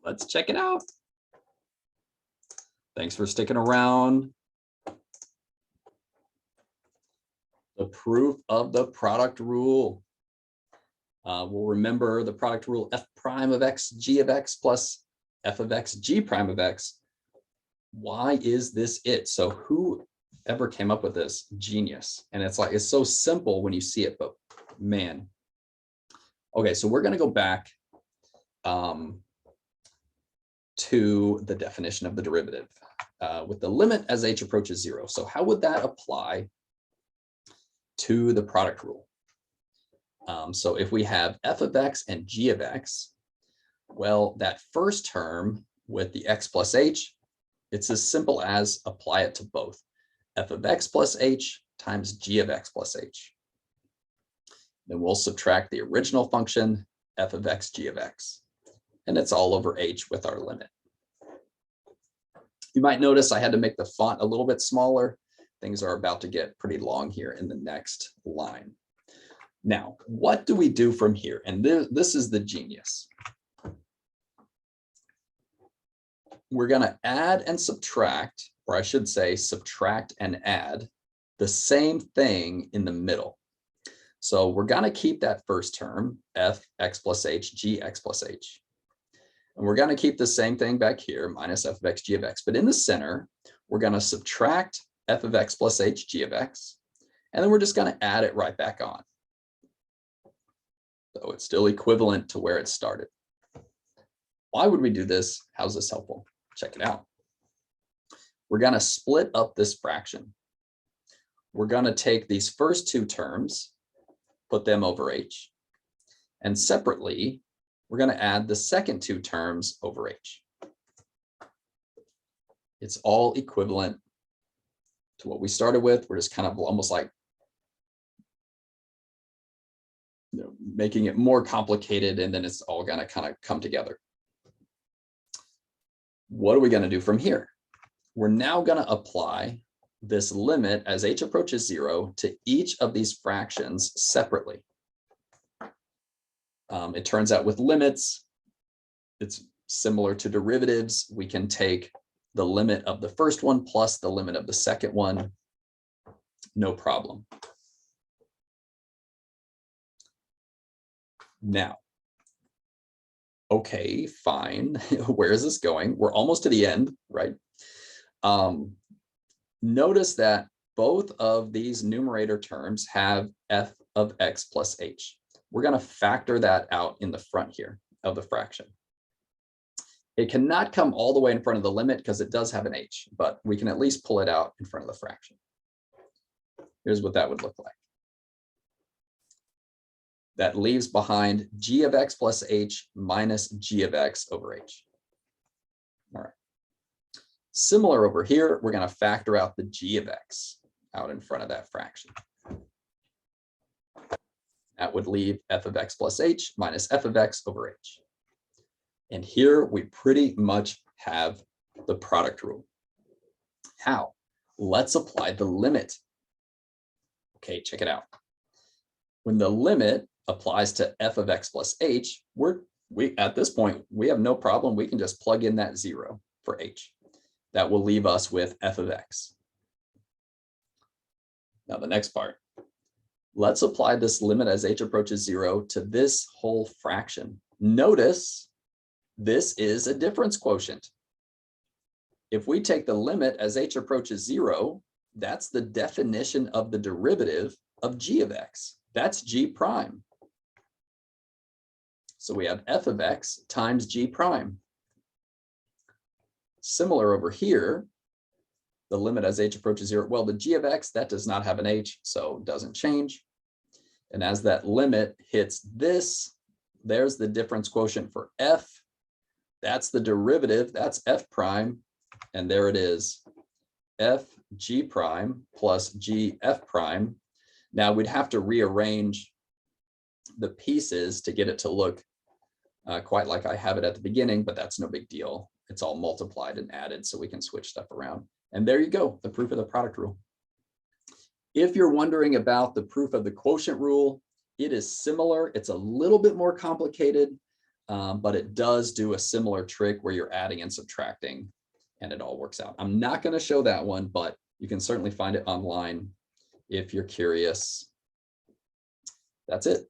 Let's check it out. Thanks for sticking around. The proof of the product rule. We'll remember the product rule f prime of x g of x plus f of x g prime of x. Why is this it? So who ever came up with this? Genius. And it's like, it's so simple when you see it, but man. Okay, so we're going to go back to the definition of the derivative with the limit as h approaches 0. So how would that apply to the product rule? So if we have f of x and g of x, well, that first term with the x plus h, it's as simple as apply it to both. F of x plus h times g of x plus h. Then we'll subtract the original function, f of x, g of x. And it's all over h with our limit. You might notice I had to make the font a little bit smaller. Things are about to get pretty long here in the next line. Now, what do we do from here? And this is the genius. We're going to add and subtract, or I should say subtract and add the same thing in the middle. So we're going to keep that first term, f x plus h, g x plus h. And we're going to keep the same thing back here, minus f of x, g of x. But in the center, we're going to subtract f of x plus h, g of x. And then we're just going to add it right back on. So it's still equivalent to where it started. Why would we do this? How's this helpful? Check it out. We're going to split up this fraction. We're going to take these first two terms, put them over h. And separately, we're going to add the second two terms over h. It's all equivalent to what we started with. We're just kind of almost like making it more complicated, and then it's all going to kind of come together. What are we going to do from here? We're now going to apply this limit as h approaches 0 to each of these fractions separately. It turns out with limits, it's similar to derivatives. We can take the limit of the first one plus the limit of the second one, no problem. Now, okay, fine. Where is this going? We're almost to the end, right? Notice that both of these numerator terms have f of x plus h. We're going to factor that out in the front here of the fraction. It cannot come all the way in front of the limit because it does have an h, but we can at least pull it out in front of the fraction. Here's what that would look like. That leaves behind g of x plus h minus g of x over h. All right. Similar over here, we're going to factor out the g of x out in front of that fraction. That would leave f of x plus h minus f of x over h. And here we pretty much have the product rule. How? Let's apply the limit. Okay, check it out. When the limit applies to f of x plus h, at this point, we have no problem. We can just plug in that 0 for h. That will leave us with f of x. Now the next part. Let's apply this limit as h approaches 0 to this whole fraction. Notice this is a difference quotient. If we take the limit as h approaches 0, that's the definition of the derivative of g of x. That's g prime. So we have f of x times g prime. Similar over here, the limit as h approaches 0, well, the g of x, that does not have an h, so it doesn't change. And as that limit hits this, there's the difference quotient for f. That's the derivative, that's f prime. And there it is, f g prime plus g f prime. Now we'd have to rearrange the pieces to get it to look quite like I have it at the beginning, but that's no big deal. It's all multiplied and added, so we can switch stuff around. And there you go, the proof of the product rule. If you're wondering about the proof of the quotient rule, it is similar. It's a little bit more complicated. but it does do a similar trick where you're adding and subtracting and it all works out. I'm not going to show that one, but you can certainly find it online if you're curious. That's it.